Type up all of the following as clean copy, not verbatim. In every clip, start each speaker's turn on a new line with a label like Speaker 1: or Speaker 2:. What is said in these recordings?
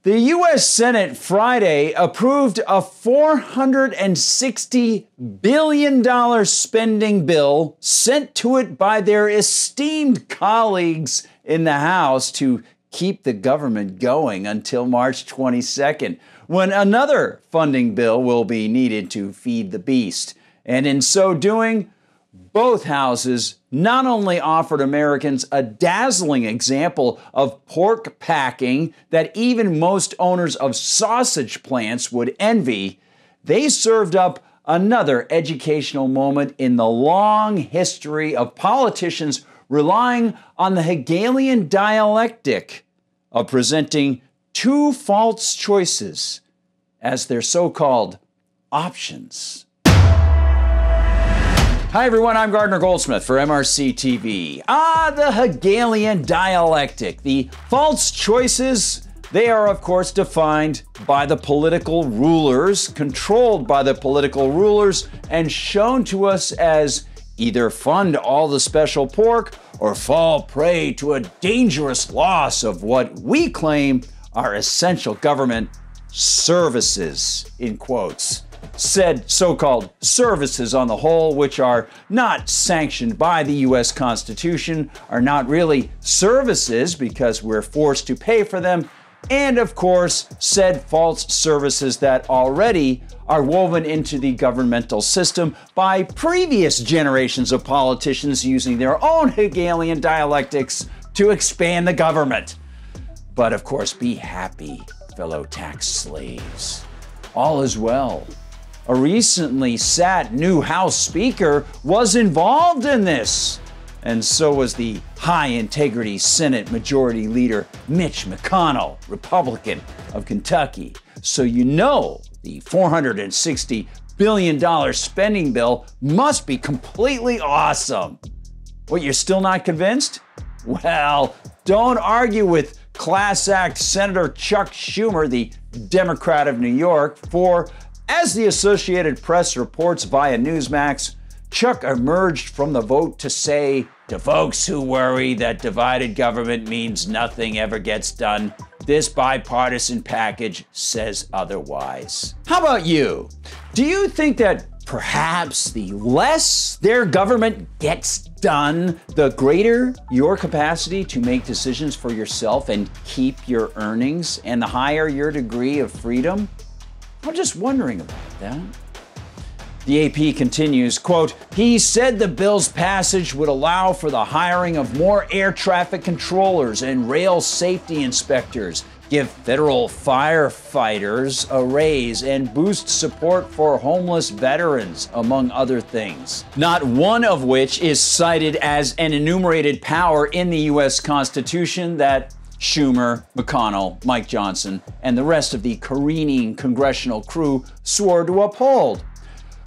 Speaker 1: The U.S. Senate Friday approved a $460 billion spending bill sent to it by their esteemed colleagues in the House to keep the government going until March 22nd, when another funding bill will be needed to feed the beast. And in so doing, both houses not only offered Americans a dazzling example of pork packing that even most owners of sausage plants would envy, they served up another educational moment in the long history of politicians relying on the Hegelian dialectic of presenting two false choices as their so-called options. Hi everyone, I'm Gardner Goldsmith for MRC TV. The Hegelian dialectic. The false choices, they are of course defined by the political rulers, controlled by the political rulers, and shown to us as either fund all the special pork or fall prey to a dangerous loss of what we claim are essential government services, in quotes. Said so-called services on the whole, which are not sanctioned by the U.S. Constitution, are not really services because we're forced to pay for them, and of course, said false services that already are woven into the governmental system by previous generations of politicians using their own Hegelian dialectics to expand the government. But of course, be happy, fellow tax slaves. All is well. A recently sat new House Speaker was involved in this, and so was the high-integrity Senate Majority Leader Mitch McConnell, Republican of Kentucky. So you know the $460 billion spending bill must be completely awesome. What, you're still not convinced? Well, don't argue with Class Act Senator Chuck Schumer, the Democrat of New York, for as the Associated Press reports via Newsmax, Chuck emerged from the vote to say, to folks who worry that divided government means nothing ever gets done, this bipartisan package says otherwise. How about you? Do you think that perhaps the less their government gets done, the greater your capacity to make decisions for yourself and keep your earnings, and the higher your degree of freedom? I'm just wondering about that. The AP continues, quote, he said the bill's passage would allow for the hiring of more air traffic controllers and rail safety inspectors, give federal firefighters a raise, and boost support for homeless veterans, among other things. Not one of which is cited as an enumerated power in the U.S. Constitution that Schumer, McConnell, Mike Johnson, and the rest of the careening congressional crew swore to uphold.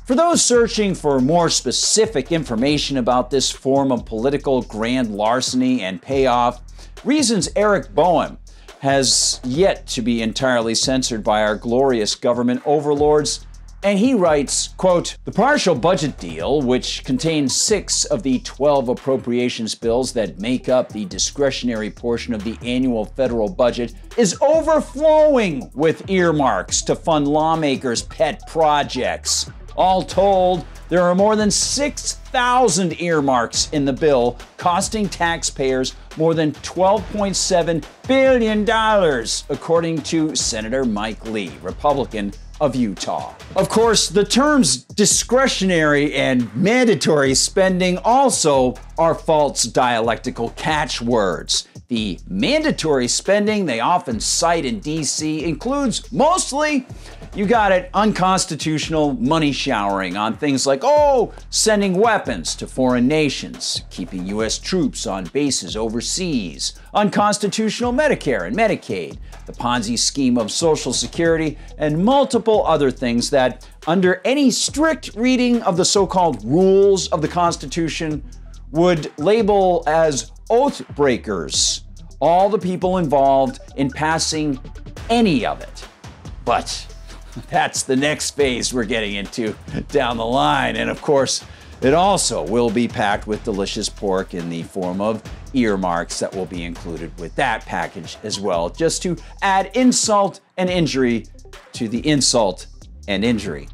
Speaker 1: For those searching for more specific information about this form of political grand larceny and payoff, Reason's Eric Bowen has yet to be entirely censored by our glorious government overlords. And he writes, quote, the partial budget deal, which contains 6 of the 12 appropriations bills that make up the discretionary portion of the annual federal budget, is overflowing with earmarks to fund lawmakers' pet projects. All told, there are more than 6,000 earmarks in the bill, costing taxpayers more than $12.7 billion, according to Senator Mike Lee, Republican of Utah. Of course, the terms discretionary and mandatory spending also are false dialectical catchwords. The mandatory spending they often cite in D.C. includes mostly, you got it, unconstitutional money showering on things like, sending weapons to foreign nations, keeping U.S. troops on bases overseas, unconstitutional Medicare and Medicaid, the Ponzi scheme of Social Security, and multiple other things that, under any strict reading of the so-called rules of the Constitution, would label as oath breakers all the people involved in passing any of it. But that's the next phase we're getting into down the line. And of course, It also will be packed with delicious pork in the form of earmarks that will be included with that package as well, just to add insult and injury to the insult and injury.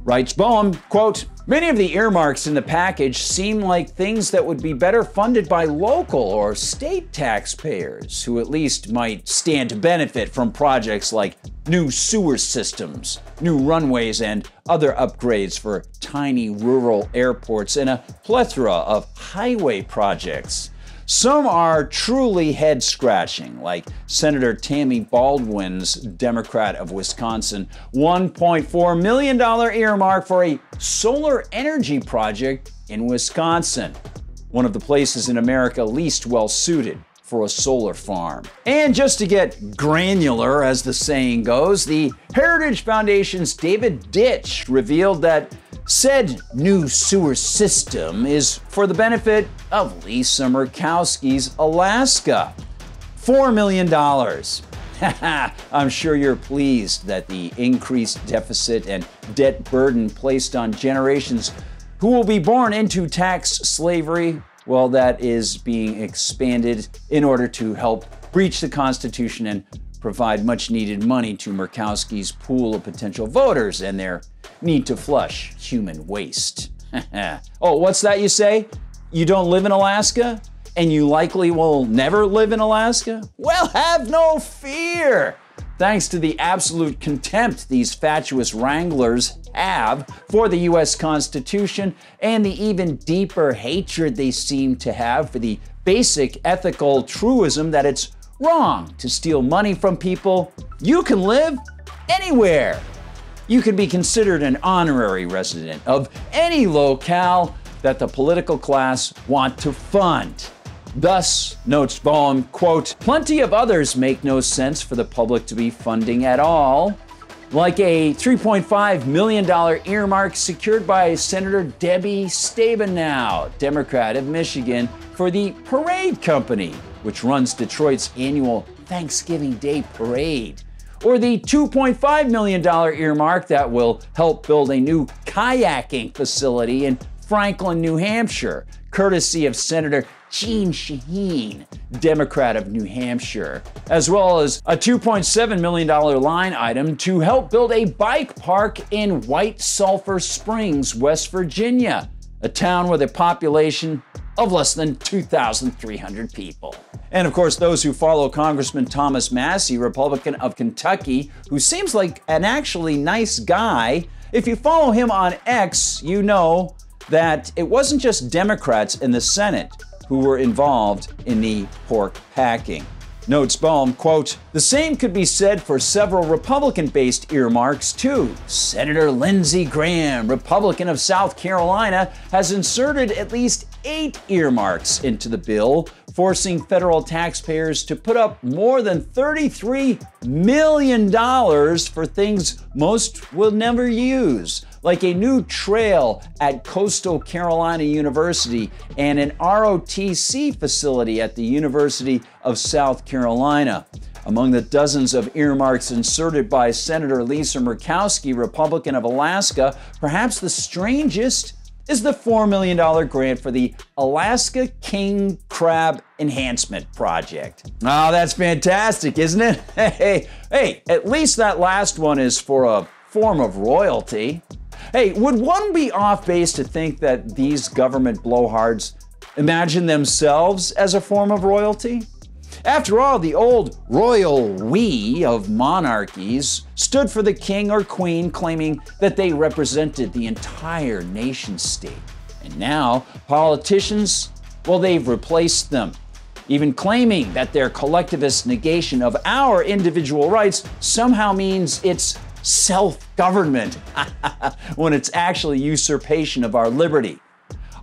Speaker 1: Writes Bowen, quote, "Many of the earmarks in the package seem like things that would be better funded by local or state taxpayers, who at least might stand to benefit from projects like new sewer systems, new runways, and other upgrades for tiny rural airports, and a plethora of highway projects. Some are truly head-scratching, like Senator Tammy Baldwin's, Democrat of Wisconsin, $1.4 million earmark for a solar energy project in Wisconsin, one of the places in America least well-suited for a solar farm." And just to get granular, as the saying goes, the Heritage Foundation's David Ditch revealed that said new sewer system is for the benefit of Lisa Murkowski's Alaska. $4 million. I'm sure you're pleased that the increased deficit and debt burden placed on generations who will be born into tax slavery, well, that is being expanded in order to help breach the Constitution and provide much needed money to Murkowski's pool of potential voters and their need to flush human waste. Oh, what's that you say? You don't live in Alaska? And you likely will never live in Alaska? Well, have no fear! Thanks to the absolute contempt these fatuous wranglers have for the U.S. Constitution and the even deeper hatred they seem to have for the basic ethical truism that it's wrong to steal money from people, you can live anywhere. You can be considered an honorary resident of any locale that the political class want to fund. Thus, notes Bowen, quote, "Plenty of others make no sense for the public to be funding at all, like a $3.5 million earmark secured by Senator Debbie Stabenow, Democrat of Michigan, for the Parade Company, which runs Detroit's annual Thanksgiving Day Parade. Or the $2.5 million earmark that will help build a new kayaking facility in Franklin, New Hampshire, courtesy of Senator Jeanne Shaheen, Democrat of New Hampshire, as well as a $2.7 million line item to help build a bike park in White Sulphur Springs, West Virginia, a town with a population of less than 2,300 people. And of course, those who follow Congressman Thomas Massie, Republican of Kentucky, who seems like an actually nice guy, if you follow him on X, you know that it wasn't just Democrats in the Senate who were involved in the pork packing. Notes Bowen, quote, "The same could be said for several Republican-based earmarks, too. Senator Lindsey Graham, Republican of South Carolina, has inserted at least 8 earmarks into the bill, forcing federal taxpayers to put up more than $33 million for things most will never use, like a new trail at Coastal Carolina University and an ROTC facility at the University of South Carolina. Among the dozens of earmarks inserted by Senator Lisa Murkowski, Republican of Alaska, perhaps the strangest is the $4 million grant for the Alaska King Crab Enhancement Project. Oh, that's fantastic, isn't it? Hey, at least that last one is for a form of royalty. Hey, would one be off base to think that these government blowhards imagine themselves as a form of royalty? After all, the old royal we of monarchies stood for the king or queen, claiming that they represented the entire nation state. And now, politicians, well, they've replaced them, even claiming that their collectivist negation of our individual rights somehow means it's self-government, when it's actually usurpation of our liberty.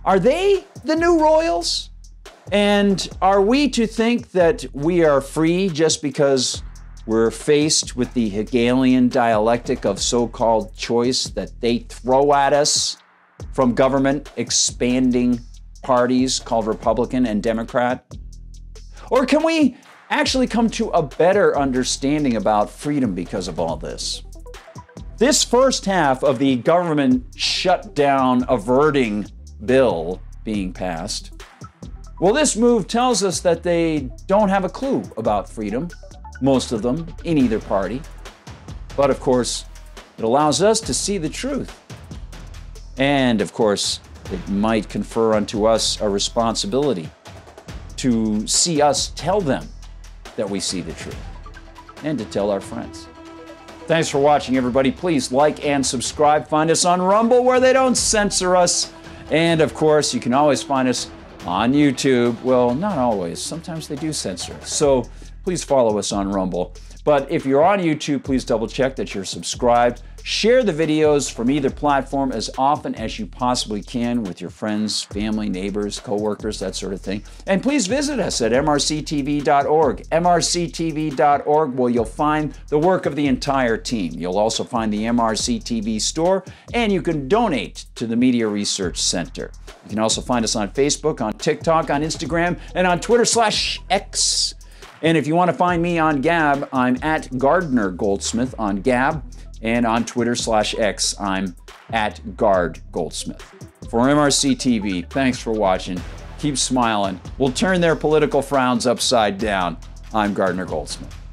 Speaker 1: Are they the new royals? And are we to think that we are free just because we're faced with the Hegelian dialectic of so-called choice that they throw at us from government expanding parties called Republican and Democrat? Or can we actually come to a better understanding about freedom because of all this? This first half of the government shutdown averting bill being passed. Well, this move tells us that they don't have a clue about freedom, most of them, in either party. But of course, it allows us to see the truth. And of course, it might confer unto us a responsibility to see us tell them that we see the truth and to tell our friends. Thanks for watching, everybody. Please like and subscribe. Find us on Rumble, where they don't censor us. And of course, you can always find us on YouTube. Well, not always. Sometimes they do censor us. So please follow us on Rumble. But if you're on YouTube, please double check that you're subscribed. Share the videos from either platform as often as you possibly can with your friends, family, neighbors, coworkers, that sort of thing. And please visit us at mrctv.org. mrctv.org, where you'll find the work of the entire team. You'll also find the MRCTV Store, and you can donate to the Media Research Center. You can also find us on Facebook, on TikTok, on Instagram, and on Twitter/X. And if you want to find me on Gab, I'm at Gardner Goldsmith on Gab. And on Twitter/X, I'm at Gard Goldsmith. For MRC TV, thanks for watching. Keep smiling. We'll turn their political frowns upside down. I'm Gardner Goldsmith.